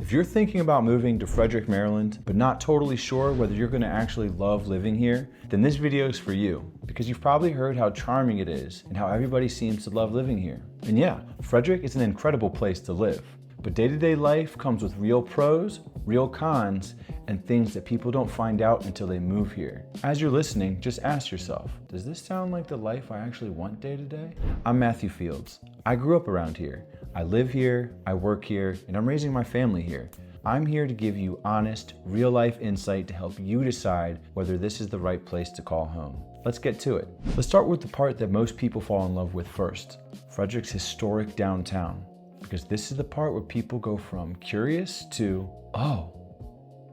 If you're thinking about moving to Frederick, Maryland, but not totally sure whether you're going to actually love living here, then this video is for you, because you've probably heard how charming it is and how everybody seems to love living here. And yeah, Frederick is an incredible place to live, but day-to-day life comes with real pros, real cons, and things that people don't find out until they move here. As you're listening, just ask yourself, does this sound like the life I actually want day to day? I'm Matthew Fields. I grew up around here. I live here, I work here, and I'm raising my family here. I'm here to give you honest, real-life insight to help you decide whether this is the right place to call home. Let's get to it. Let's start with the part that most people fall in love with first, Frederick's historic downtown. Because this is the part where people go from curious to, oh,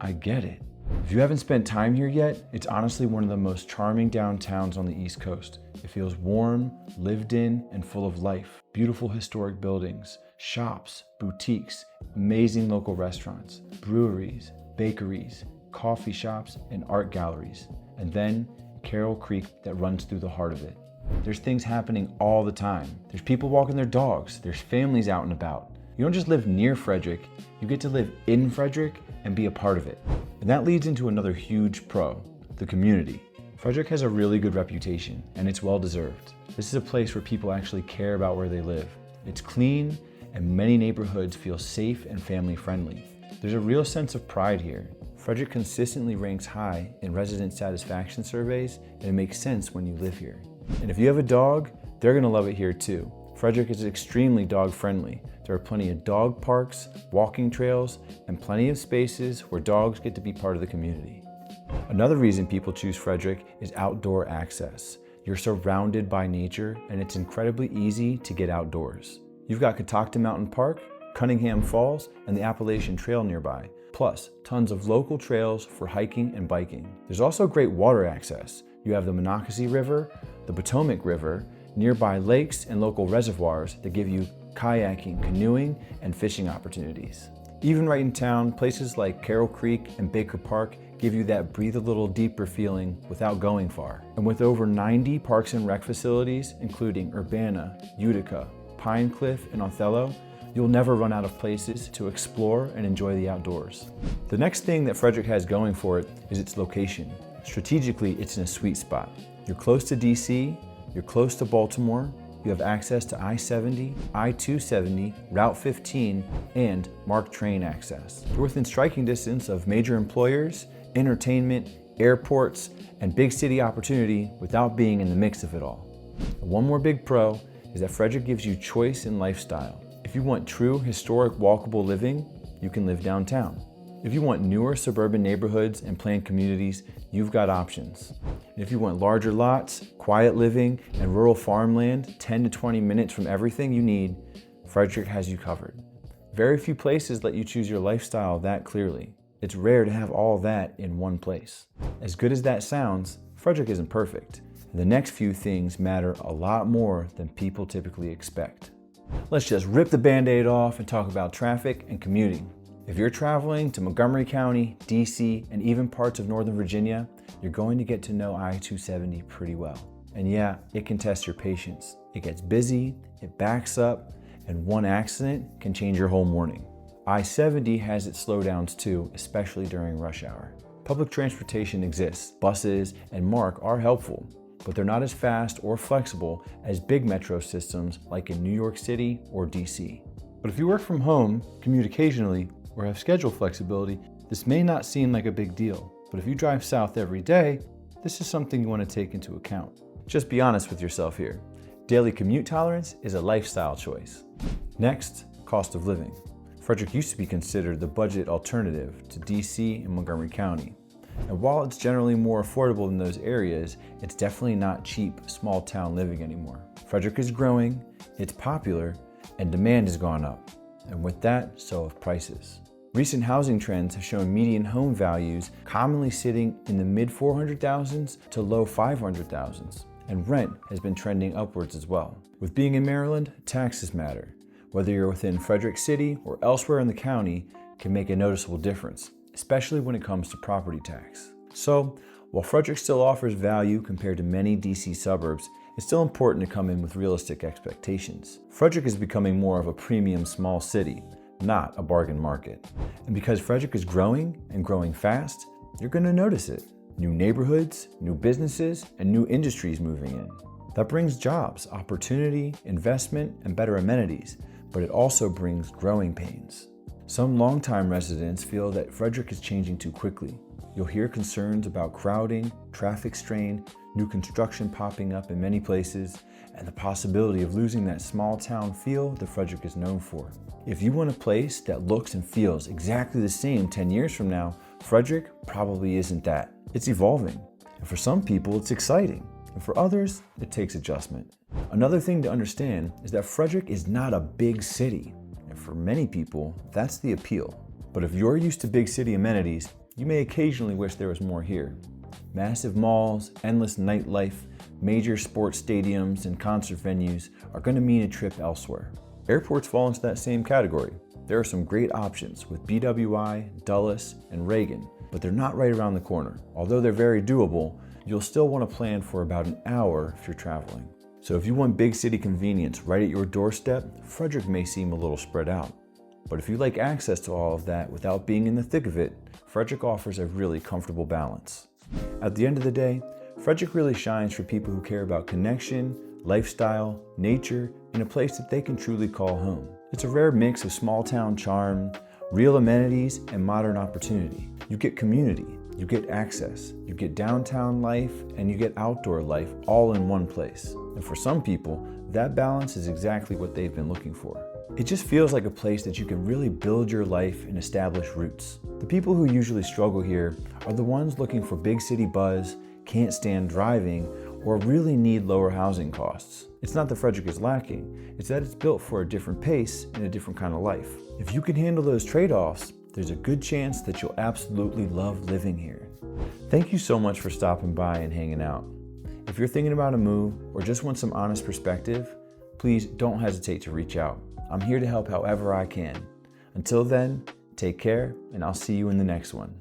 I get it. If you haven't spent time here yet, it's honestly one of the most charming downtowns on the East Coast. It feels warm, lived in, and full of life. Beautiful historic buildings, shops, boutiques, amazing local restaurants, breweries, bakeries, coffee shops, and art galleries. And then Carroll Creek that runs through the heart of it. There's things happening all the time. There's people walking their dogs, there's families out and about. You don't just live near Frederick, you get to live in Frederick and be a part of it. And that leads into another huge pro, the community. Frederick has a really good reputation, and it's well deserved. This is a place where people actually care about where they live. It's clean, and many neighborhoods feel safe and family friendly. There's a real sense of pride here. Frederick consistently ranks high in resident satisfaction surveys, and it makes sense when you live here. And if you have a dog, they're gonna love it here too. Frederick is extremely dog friendly. There are plenty of dog parks, walking trails, and plenty of spaces where dogs get to be part of the community. Another reason people choose Frederick is outdoor access. You're surrounded by nature, and it's incredibly easy to get outdoors. You've got Catoctin Mountain Park, Cunningham Falls, and the Appalachian Trail nearby, plus tons of local trails for hiking and biking. There's also great water access. You have the Monocacy River, the Potomac River, nearby lakes and local reservoirs that give you kayaking, canoeing, and fishing opportunities. Even right in town, places like Carroll Creek and Baker Park give you that breathe a little deeper feeling without going far. And with over 90 parks and rec facilities, including Urbana, Utica, Pine Cliff, and Othello, you'll never run out of places to explore and enjoy the outdoors. The next thing that Frederick has going for it is its location. Strategically, it's in a sweet spot. You're close to DC, you're close to Baltimore, you have access to I-70, I-270, Route 15, and MARC train access. You're within striking distance of major employers, entertainment, airports, and big city opportunity without being in the mix of it all. And one more big pro is that Frederick gives you choice in lifestyle. If you want true historic walkable living, you can live downtown. If you want newer suburban neighborhoods and planned communities, you've got options. And if you want larger lots, quiet living, and rural farmland 10 to 20 minutes from everything you need, Frederick has you covered. Very few places let you choose your lifestyle that clearly. It's rare to have all that in one place. As good as that sounds, Frederick isn't perfect. The next few things matter a lot more than people typically expect. Let's just rip the Band-Aid off and talk about traffic and commuting. If you're traveling to Montgomery County, DC, and even parts of Northern Virginia, you're going to get to know I-270 pretty well. And yeah, it can test your patience. It gets busy, it backs up, and one accident can change your whole morning. I-70 has its slowdowns too, especially during rush hour. Public transportation exists, buses and MARC are helpful, but they're not as fast or flexible as big metro systems like in New York City or DC. But if you work from home, commute occasionally, or have schedule flexibility, this may not seem like a big deal. But if you drive south every day, this is something you want to take into account. Just be honest with yourself here. Daily commute tolerance is a lifestyle choice. Next, cost of living. Frederick used to be considered the budget alternative to DC and Montgomery County. And while it's generally more affordable than those areas, it's definitely not cheap small town living anymore. Frederick is growing, it's popular, and demand has gone up. And with that, so have prices. Recent housing trends have shown median home values commonly sitting in the mid 400,000s to low 500,000s, and rent has been trending upwards as well. With being in Maryland, taxes matter. Whether you're within Frederick City or elsewhere in the county can make a noticeable difference, especially when it comes to property tax. So, while Frederick still offers value compared to many DC suburbs, it's still important to come in with realistic expectations. Frederick is becoming more of a premium small city. not a bargain market. And because Frederick is growing and growing fast, you're going to notice it. New neighborhoods, new businesses, and new industries moving in. That brings jobs, opportunity, investment, and better amenities, but it also brings growing pains. Some longtime residents feel that Frederick is changing too quickly. You'll hear concerns about crowding, traffic strain, new construction popping up in many places, and the possibility of losing that small town feel that Frederick is known for. If you want a place that looks and feels exactly the same 10 years from now, Frederick probably isn't that. It's evolving. And for some people, it's exciting. And for others, it takes adjustment. Another thing to understand is that Frederick is not a big city. And for many people, that's the appeal. But if you're used to big city amenities, you may occasionally wish there was more here. Massive malls, endless nightlife, major sports stadiums, and concert venues are going to mean a trip elsewhere. Airports fall into that same category. There are some great options with BWI, Dulles, and Reagan, but they're not right around the corner. Although they're very doable, you'll still want to plan for about an hour if you're traveling. So if you want big city convenience right at your doorstep, Frederick may seem a little spread out. But if you like access to all of that without being in the thick of it, Frederick offers a really comfortable balance. At the end of the day, Frederick really shines for people who care about connection, lifestyle, nature, and a place that they can truly call home. It's a rare mix of small town charm, real amenities, and modern opportunity. You get community, you get access, you get downtown life, and you get outdoor life all in one place. And for some people, that balance is exactly what they've been looking for. It just feels like a place that you can really build your life and establish roots. The people who usually struggle here are the ones looking for big city buzz, can't stand driving, or really need lower housing costs. It's not that Frederick is lacking, it's that it's built for a different pace and a different kind of life. If you can handle those trade-offs, there's a good chance that you'll absolutely love living here. Thank you so much for stopping by and hanging out. If you're thinking about a move or just want some honest perspective, please don't hesitate to reach out. I'm here to help however I can. Until then, take care, and I'll see you in the next one.